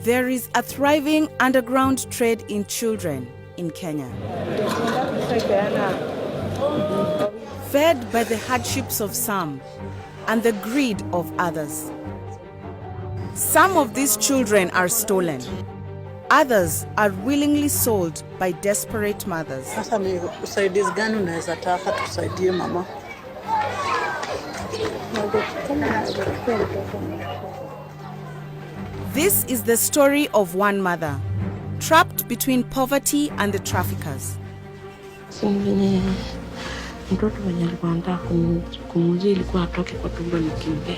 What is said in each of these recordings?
There is a thriving underground trade in children in Kenya. Fed by the hardships of some and the greed of others. Some of these children are stolen. Others are willingly sold by desperate mothers. Sasa ni usaidizi gani unaweza taka tusaidie mama? This is the story of one mother, trapped between poverty and the traffickers. Mtoto mwenye alikuwa anataka kumuzia ilikuwa atoke kwa tumbo nikimbia.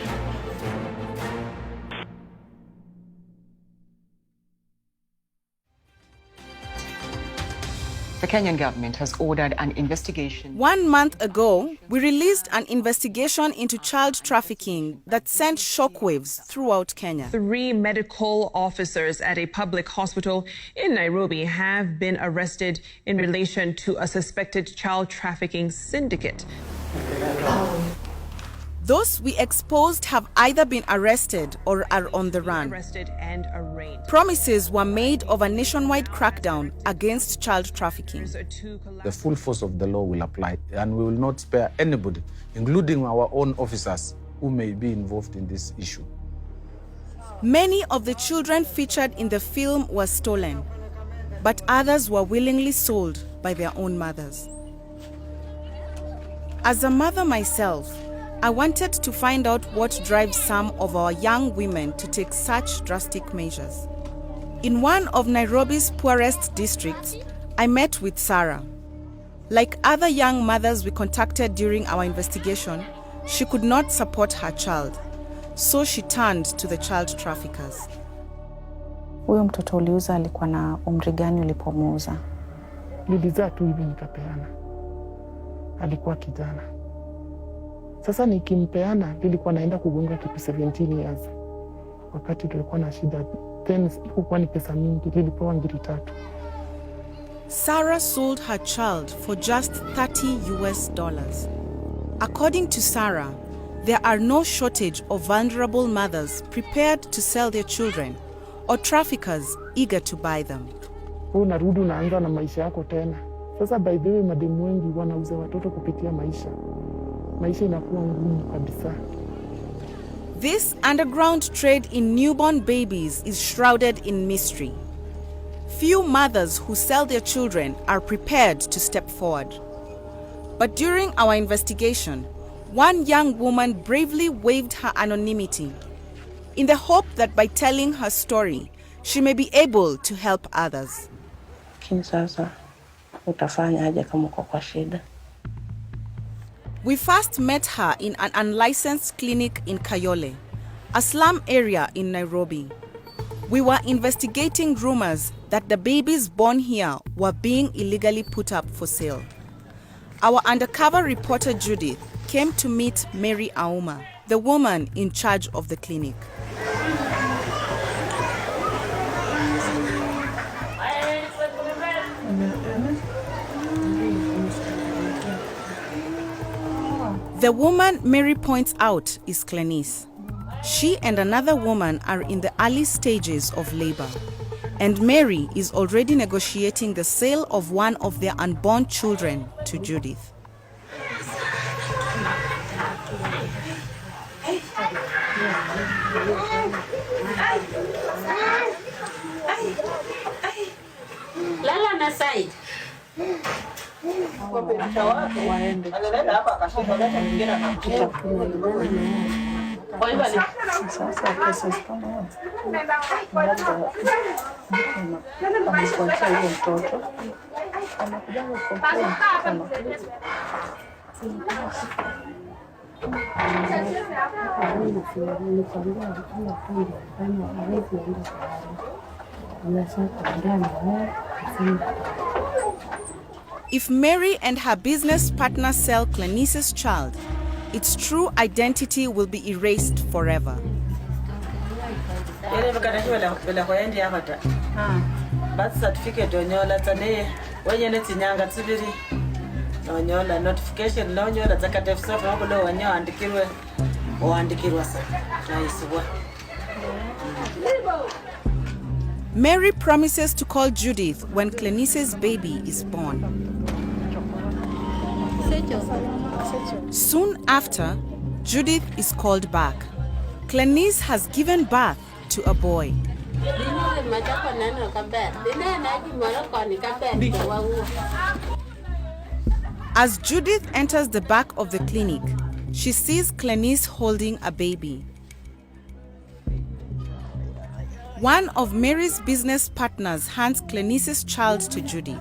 The Kenyan government has ordered an investigation. 1 month ago, we released an investigation into child trafficking that sent shockwaves throughout Kenya. 3 medical officers at a public hospital in Nairobi have been arrested in relation to a suspected child trafficking syndicate. Those we exposed have either been arrested or are on the run. Arrested and arraigned. Promises were made of a nationwide crackdown against child trafficking. The full force of the law will apply, and we will not spare anybody, including our own officers, who may be involved in this issue. Many of the children featured in the film were stolen, but others were willingly sold by their own mothers. As a mother myself, I wanted to find out what drives some of our young women to take such drastic measures. In one of Nairobi's poorest districts, I met with Sarah. Like other young mothers we contacted during our investigation, she could not support her child, so she turned to the child traffickers. Huyo mtoto uliuza alikuwa na umri gani ulipomuuza? Nilizaa tu hivi nikapeana. Alikuwa kijana. Sasa nikimpeana nilikuwa naenda kugonga kitu 17 years. Wakati tulikuwa na shida, then ilikuwa ni pesa mingi, nilipewa $3,000. Sarah sold her child for just $30. According to Sarah, there are no shortage of vulnerable mothers prepared to sell their children or traffickers eager to buy them. Unarudi unaanza na maisha yako tena. Sasa by the way mademu wengi wanauza watoto kupitia maisha. Maisha inakuwa ngumu kabisa. This underground trade in newborn babies is shrouded in mystery. Few mothers who sell their children are prepared to step forward. But during our investigation, one young woman bravely waived her anonymity in the hope that by telling her story, she may be able to help others. Sasa utafanya aje kama uko kwa shida? We first met her in an unlicensed clinic in Kayole, a slum area in Nairobi. We were investigating rumors that the babies born here were being illegally put up for sale. Our undercover reporter Judith came to meet Mary Auma, the woman in charge of the clinic. The woman Mary points out is Clenice. She and another woman are in the early stages of labor, and Mary is already negotiating the sale of one of their unborn children to Judith. Lala na side. If Mary and her business partner sell Clenice's child, its true identity will be erased forever. Birth certificate onyola tane wanyene tinyanga tsibiri onyola notification la onyola zakatefsa ngokulo wanyo andikirwa sa tayisibwa. Mary promises to call Judith when Clenice's baby is born. Soon after, Judith is called back. Clenice has given birth to a boy. As Judith enters the back of the clinic, she sees Clenice holding a baby. One of Mary's business partners hands Clenice's child to Judith.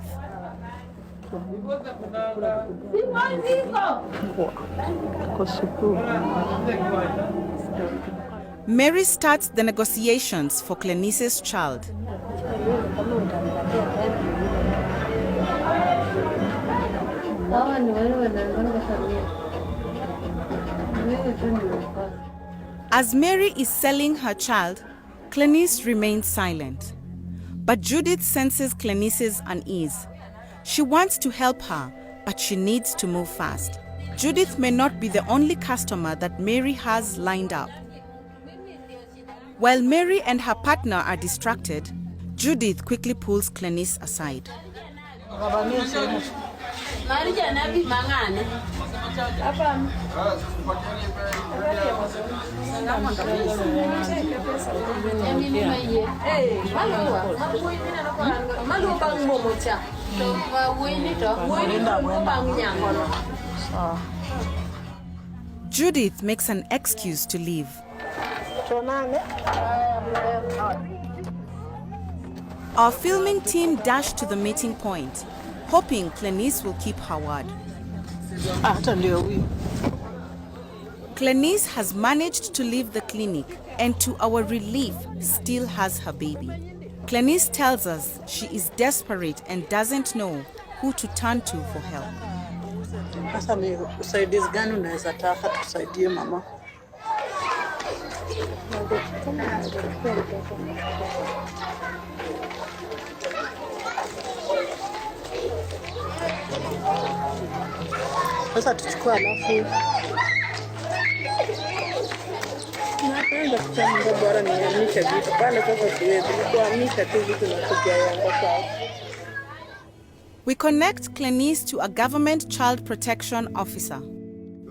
Mary starts the negotiations for Clenice's child. As Mary is selling her child, Clenice remains silent. But Judith senses Clenice's unease. She wants to help her, but she needs to move fast. Judith may not be the only customer that Mary has lined up. While Mary and her partner are distracted, Judith quickly pulls Clenice aside. Judith makes an excuse to leave. Our filming team dashed to the meeting point, hoping Clenice will keep her word. Clenice has managed to leave the clinic and, to our relief, still has her baby. Clenice tells us she is desperate and doesn't know who to turn to for help. Sasa ni usaidizi gani unaweza taka tusaidie mama? Sasa tuchukue alafu napenda kutambua bora niamisha vitu pale sasa siwezi kuhamisha tu vitu na kujaanga sawa. We connect Clenice to a government child protection officer.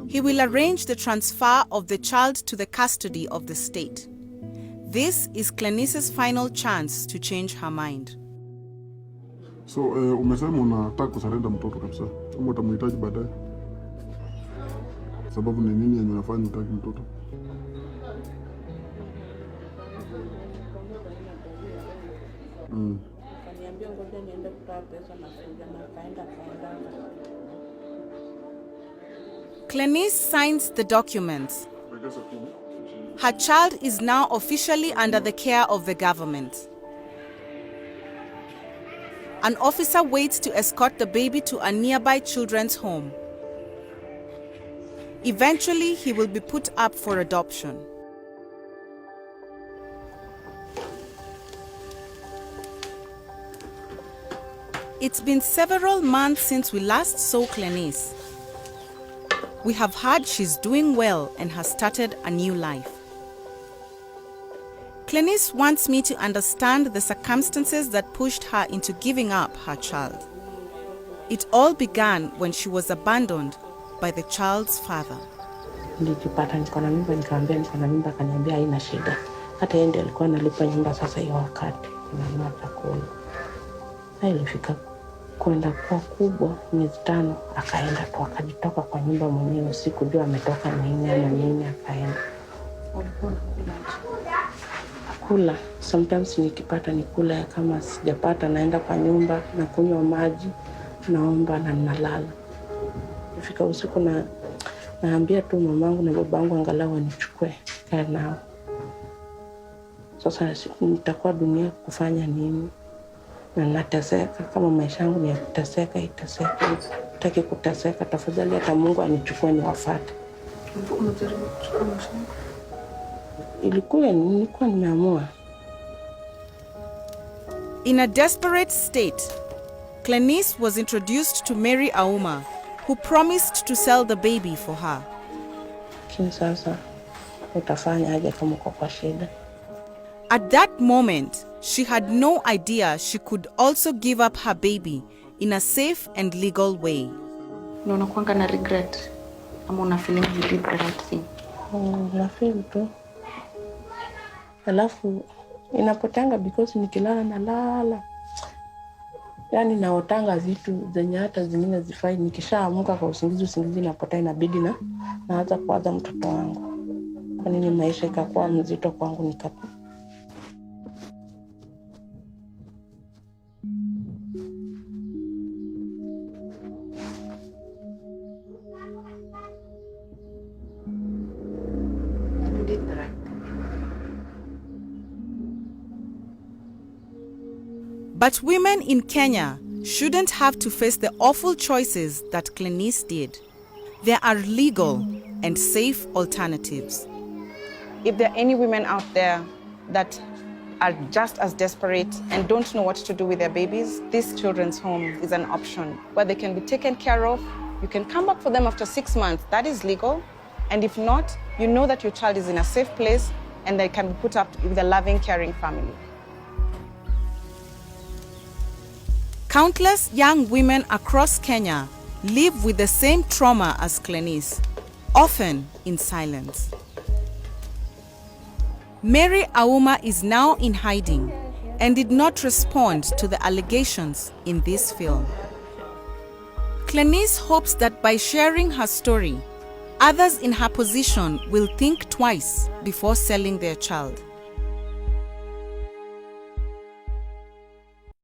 He will arrange the transfer of the child to the custody of the state. This is Clenice's final chance to change her mind. So, umesema unataka kusarenda mtoto kabisa. Kama utamhitaji baadaye. Sababu ni nini yenye unafanya unataka mtoto? Clenice signs the documents. Her child is now officially under the care of the government. An officer waits to escort the baby to a nearby children's home. Eventually, he will be put up for adoption. It's been several months since we last saw Clenice. We have heard she's doing well and has started a new life. Clenice wants me to understand the circumstances that pushed her into giving up her child. It all began when she was abandoned by the child's father. Nilijipata niko na mimba, nikamwambia niko na mimba, akaniambia haina shida. Hata yeye ndiye alikuwa analipa nyumba sasa hiyo wakati na chakula. Na ilifika kwenda kwa kubwa miezi 5 akaenda tu akajitoka kwa nyumba mwenyewe, sikujua ametoka nini ama nini, akaenda. Kula sometimes nikipata nikula, kama sijapata naenda kwa nyumba na kunywa maji, naomba na nalala. Ifika usiku na naambia tu mamangu na babangu angalau wanichukue kaa nao. Sasa nitakuwa dunia kufanya nini? Na nateseka, kama maisha yangu ni ya kuteseka, itaseka. Sitaki kuteseka, tafadhali hata Mungu anichukue niwafuate. Nilikuwa nimeamua. In a desperate state, Clenice was introduced to Mary Auma, who promised to sell the baby for her. Sasa utafanya aje kama uko kwa shida? At that moment, She had no idea she could also give up her baby in a safe and legal way. Na unakuanga na regret ama una feeling you did the right thing? Na feel tu. Alafu inapotanga because nikilala nalala. Yaani naotanga vitu zenye hata zingine zifai. Nikishaamka kwa usingizi napota inabidi naanza kuwaza mtoto wangu. Kwa nini maisha ikakuwa mzito kwangu nikapo. But women in Kenya shouldn't have to face the awful choices that Clenice did. There are legal and safe alternatives. If there are any women out there that are just as desperate and don't know what to do with their babies, this children's home is an option where they can be taken care of. You can come back for them after 6 months. That is legal. And if not, you know that your child is in a safe place and they can be put up with a loving, caring family. Countless young women across Kenya live with the same trauma as Clenice, often in silence. Mary Auma is now in hiding and did not respond to the allegations in this film. Clenice hopes that by sharing her story, others in her position will think twice before selling their child.